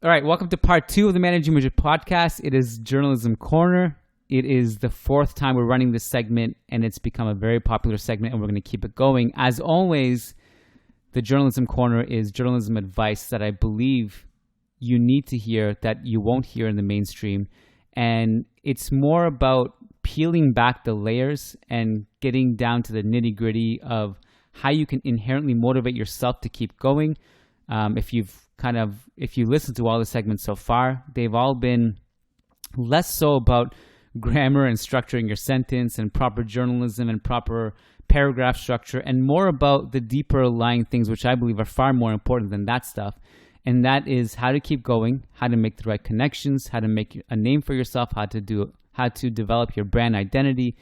All right, welcome to part 2 of the Managing Madrid podcast. It is Journalism Corner. It is the 4th time we're running this segment, and it's become a very popular segment, and we're going to keep it going. As always, the Journalism Corner is journalism advice that I believe you need to hear that you won't hear in the mainstream. And it's more about peeling back the layers and getting down to the nitty-gritty of how you can inherently motivate yourself to keep going. If you listen to all the segments so far, they've all been less so about grammar and structuring your sentence and proper journalism and proper paragraph structure, and more about the deeper lying things, which I believe are far more important than that stuff. And that is how to keep going, how to make the right connections, how to make a name for yourself, how to develop your brand identity,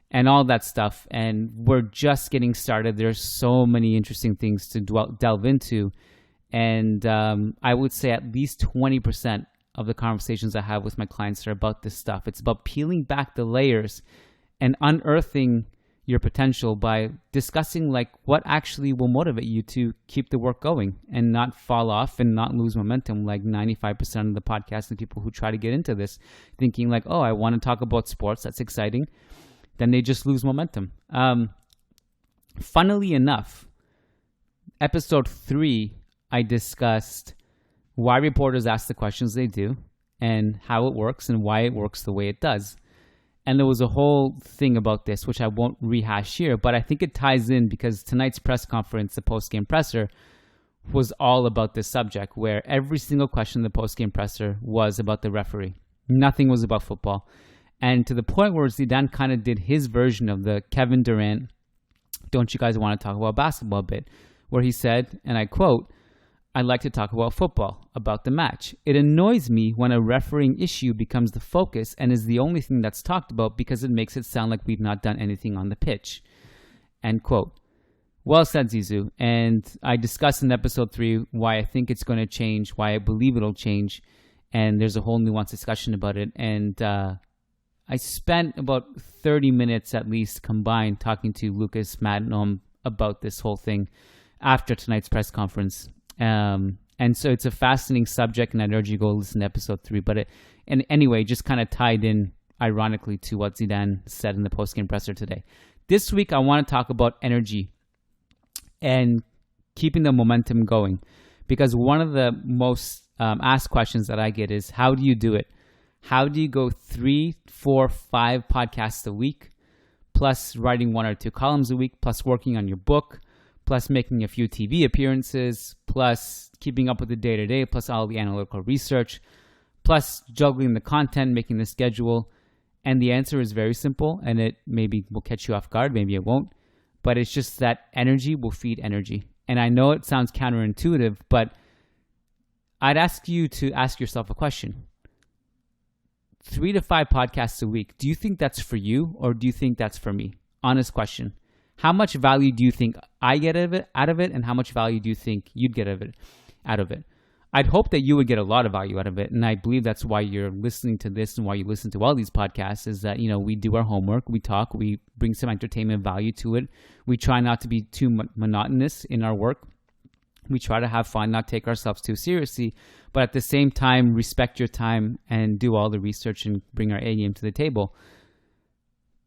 and all that stuff. And we're just getting started. There's so many interesting things to delve into. And I would say at least 20% of the conversations I have with my clients are about this stuff. It's about peeling back the layers and unearthing your potential by discussing like what actually will motivate you to keep the work going and not fall off and not lose momentum like 95% of the podcasting people who try to get into this thinking like, oh, I want to talk about sports. That's exciting. Then they just lose momentum. Funnily enough, episode 3, I discussed why reporters ask the questions they do and how it works and why it works the way it does. And there was a whole thing about this, which I won't rehash here, but I think it ties in because tonight's press conference, the post-game presser, was all about this subject, where every single question in the post-game presser was about the referee. Nothing was about football. And to the point where Zidane kind of did his version of the Kevin Durant, don't you guys want to talk about basketball bit, where he said, and I quote, "I'd like to talk about football, about the match. It annoys me when a refereeing issue becomes the focus and is the only thing that's talked about because it makes it sound like we've not done anything on the pitch." End quote. Well said, Zizou. And I discussed in episode 3 why I think it's going to change, why I believe it'll change. And there's a whole nuanced discussion about it. And I spent about 30 minutes at least combined talking to Lucas Madnom about this whole thing after tonight's press conference. And so it's a fascinating subject, and I'd urge you to go listen to episode 3. But anyway, just kind of tied in ironically to what Zidane said in the post-game presser today. This week, I want to talk about energy and keeping the momentum going, because one of the most asked questions that I get is, how do you do it? How do you go 3, 4, 5 podcasts a week, plus writing 1 or 2 columns a week, plus working on your book, plus making a few TV appearances, plus keeping up with the day-to-day, plus all the analytical research, plus juggling the content, making the schedule? And the answer is very simple, and it maybe will catch you off guard, maybe it won't, but it's just that energy will feed energy. And I know it sounds counterintuitive, but I'd ask you to ask yourself a question. 3 to 5 podcasts a week, do you think that's for you, or do you think that's for me? Honest question. How much value do you think I get out of it, and how much value do you think you'd get out of it? I'd hope that you would get a lot of value out of it, and I believe that's why you're listening to this and why you listen to all these podcasts, is that, we do our homework, we talk, we bring some entertainment value to it. We try not to be too monotonous in our work. We try to have fun, not take ourselves too seriously, but at the same time, respect your time and do all the research and bring our A game to the table.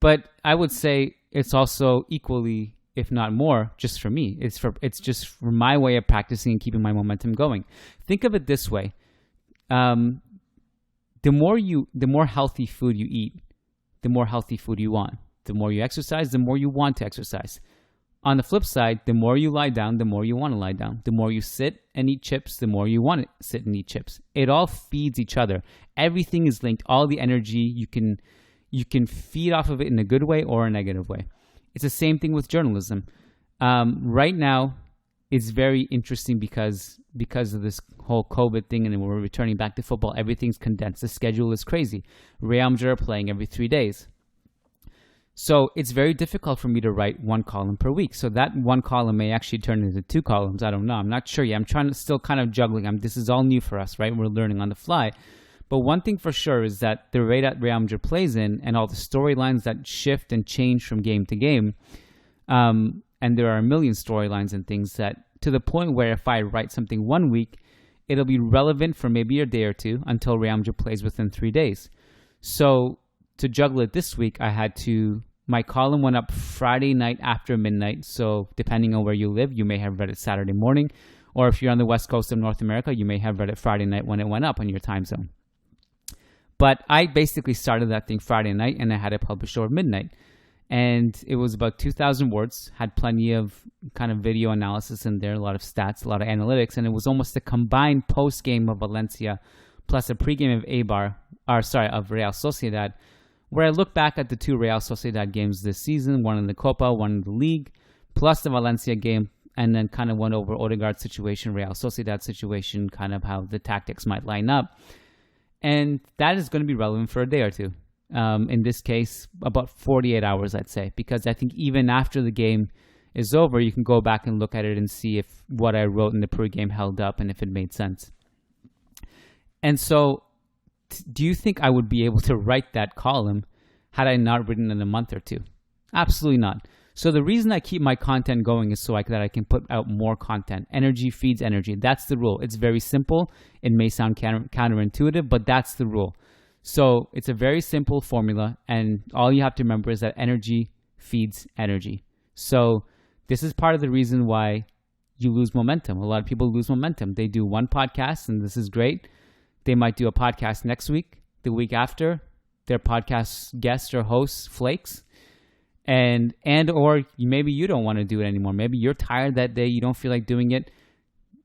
But I would say it's also equally, if not more, just for me. It's just for my way of practicing and keeping my momentum going. Think of it this way. The more healthy food you eat, the more healthy food you want. The more you exercise, the more you want to exercise. On the flip side, the more you lie down, the more you want to lie down. The more you sit and eat chips, the more you want to sit and eat chips. It all feeds each other. Everything is linked. All the energy, you can feed off of it in a good way or a negative way. It's the same thing with journalism. Right now, it's very interesting because of this whole COVID thing, and then we're returning back to football. Everything's condensed. The schedule is crazy. Real Madrid are playing every 3 days. So it's very difficult for me to write 1 column per week. So that 1 column may actually turn into 2 columns. I don't know. I'm not sure yet. I'm trying to still kind of juggling. This is all new for us, right? We're learning on the fly. But one thing for sure is that the rate that Real Madrid plays in, and all the storylines that shift and change from game to game, and there are a million storylines and things, that to the point where if I write something one week, it'll be relevant for maybe a day or two until Real Madrid plays within 3 days. So to juggle it this week, my column went up Friday night after midnight. So depending on where you live, you may have read it Saturday morning. Or if you're on the west coast of North America, you may have read it Friday night when it went up on your time zone. But I basically started that thing Friday night and I had it published over midnight. And it was about 2,000 words, had plenty of kind of video analysis in there, a lot of stats, a lot of analytics. And it was almost a combined post-game of Valencia plus a pre-game of of Real Sociedad, where I look back at the 2 Real Sociedad games this season, one in the Copa, one in the league, plus the Valencia game, and then kind of went over Odegaard's situation, Real Sociedad situation, kind of how the tactics might line up. And that is going to be relevant for a day or two. In this case, about 48 hours, I'd say, because I think even after the game is over, you can go back and look at it and see if what I wrote in the pregame held up and if it made sense. And so, do you think I would be able to write that column had I not written in a month or two? Absolutely not. So the reason I keep my content going is so that I can put out more content. Energy feeds energy. That's the rule. It's very simple. It may sound counterintuitive, but that's the rule. So it's a very simple formula, and all you have to remember is that energy feeds energy. So this is part of the reason why you lose momentum. A lot of people lose momentum. They do one podcast, and this is great. They might do a podcast next week, the week after, their podcast guest or host flakes. And or maybe you don't want to do it anymore. Maybe you're tired that day. You don't feel like doing it.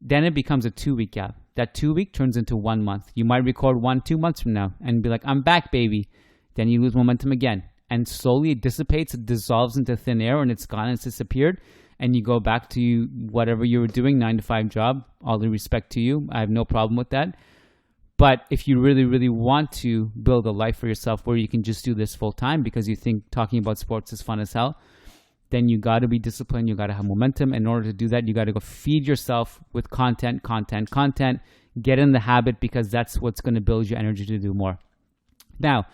Then it becomes a 2-week gap. That 2 week turns into 1 month. You might record 2 months from now and be like, I'm back, baby. Then you lose momentum again. And slowly it dissipates, it dissolves into thin air, and it's gone, it's disappeared. And you go back to whatever you were doing, 9-to-5 job. All the respect to you. I have no problem with that. But if you really, really want to build a life for yourself where you can just do this full time because you think talking about sports is fun as hell, then you got to be disciplined. You got to have momentum. In order to do that, you got to go feed yourself with content. Get in the habit because that's what's going to build your energy to do more. Now,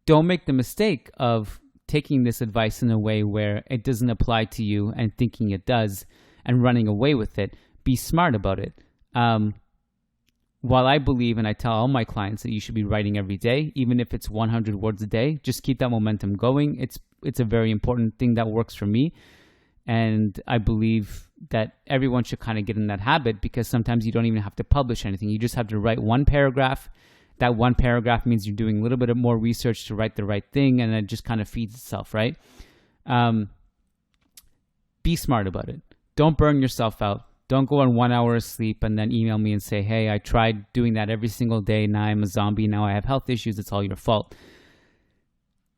don't make the mistake of taking this advice in a way where it doesn't apply to you and thinking it does and running away with it. Be smart about it. While I believe and I tell all my clients that you should be writing every day, even if it's 100 words a day, just keep that momentum going. It's a very important thing that works for me. And I believe that everyone should kind of get in that habit because sometimes you don't even have to publish anything. You just have to write one paragraph. That one paragraph means you're doing a little bit of more research to write the right thing, and it just kind of feeds itself, right? Be smart about it. Don't burn yourself out. Don't go on 1 hour of sleep and then email me and say, hey, I tried doing that every single day. Now I'm a zombie. Now I have health issues. It's all your fault.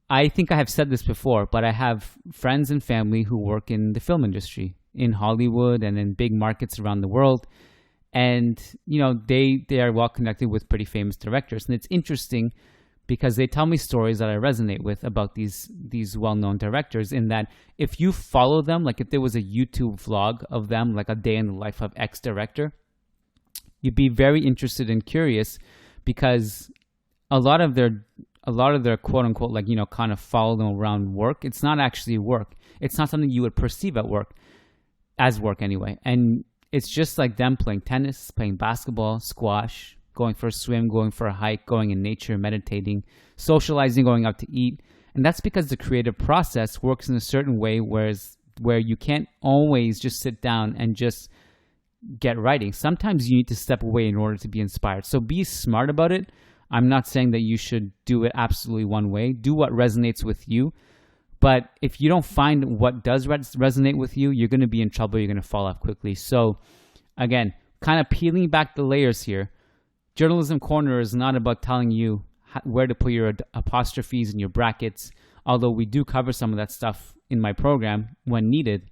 I think I have said this before, but I have friends and family who work in the film industry, in Hollywood and in big markets around the world. And, they are well connected with pretty famous directors. And it's interesting because they tell me stories that I resonate with about these well-known directors, in that if you follow them, like if there was a YouTube vlog of them, like a day in the life of X director, you'd be very interested and curious because a lot of their quote unquote, kind of follow them around work. It's not actually work. It's not something you would perceive as work anyway. And it's just like them playing tennis, playing basketball, squash, going for a swim, going for a hike, going in nature, meditating, socializing, going out to eat. And that's because the creative process works in a certain way, where you can't always just sit down and just get writing. Sometimes you need to step away in order to be inspired. So be smart about it. I'm not saying that you should do it absolutely one way. Do what resonates with you. But if you don't find what does resonate with you, you're going to be in trouble. You're going to fall off quickly. So again, kind of peeling back the layers here. Journalism Corner is not about telling you where to put your apostrophes and your brackets, although we do cover some of that stuff in my program when needed.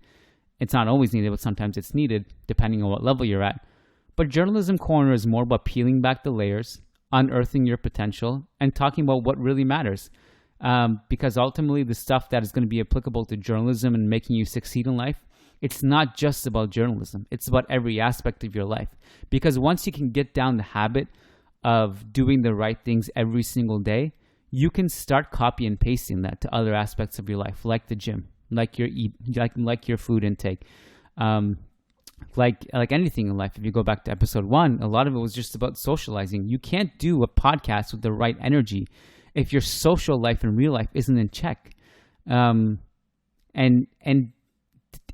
It's not always needed, but sometimes it's needed, depending on what level you're at. But Journalism Corner is more about peeling back the layers, unearthing your potential, and talking about what really matters. Because ultimately, the stuff that is going to be applicable to journalism and making you succeed in life, it's not just about journalism. It's about every aspect of your life. Because once you can get down the habit of doing the right things every single day, you can start copy and pasting that to other aspects of your life, like the gym, like your food intake, like anything in life, if you go back to episode 1, a lot of it was just about socializing. You can't do a podcast with the right energy if your social life and real life isn't in check. And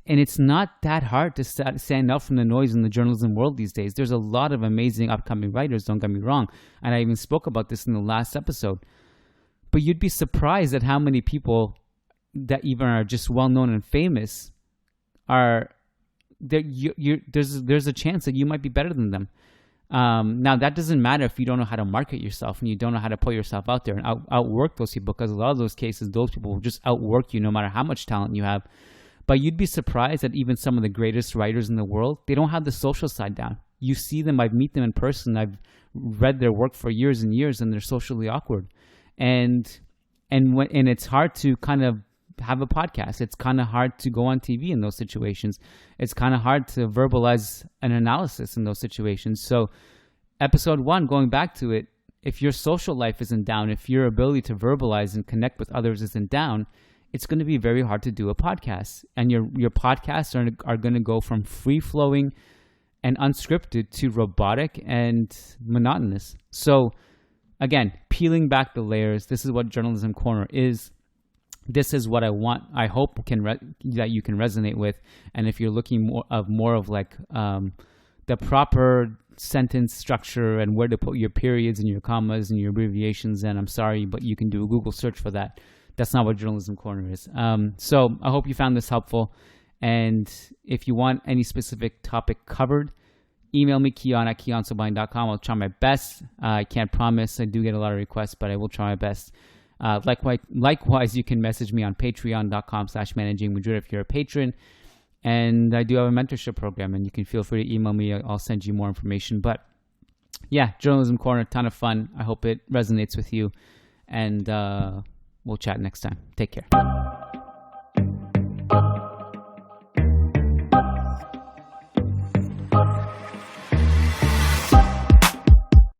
it's not that hard to stand out from the noise in the journalism world these days. There's a lot of amazing upcoming writers, don't get me wrong. And I even spoke about this in the last episode. But you'd be surprised at how many people that even are just well-known and famous are there. There's a chance that you might be better than them. Now, that doesn't matter if you don't know how to market yourself and you don't know how to put yourself out there and outwork those people, because a lot of those cases, those people will just outwork you no matter how much talent you have. But you'd be surprised that even some of the greatest writers in the world, they don't have the social side down. You see them, I meet them in person, I've read their work for years and years, and they're socially awkward. And it's hard to kind of have a podcast. It's kind of hard to go on TV in those situations. It's kind of hard to verbalize an analysis in those situations. So episode 1, going back to it, if your social life isn't down, if your ability to verbalize and connect with others isn't down, it's going to be very hard to do a podcast. And your podcasts are going to go from free-flowing and unscripted to robotic and monotonous. So again, peeling back the layers, this is what Journalism Corner is. This is what I want. I hope that you can resonate with. And if you're looking more of like the proper sentence structure and where to put your periods and your commas and your abbreviations, then I'm sorry, but you can do a Google search for that. That's not what Journalism Corner is. So I hope you found this helpful. And if you want any specific topic covered, email me, keon@keonsobine.com. I'll try my best. I can't promise. I do get a lot of requests, but I will try my best. Likewise, you can message me on patreon.com/managingmadrid if you're a patron. And I do have a mentorship program, and you can feel free to email me. I'll send you more information. But yeah, Journalism Corner, a ton of fun. I hope it resonates with you. And we'll chat next time. Take care.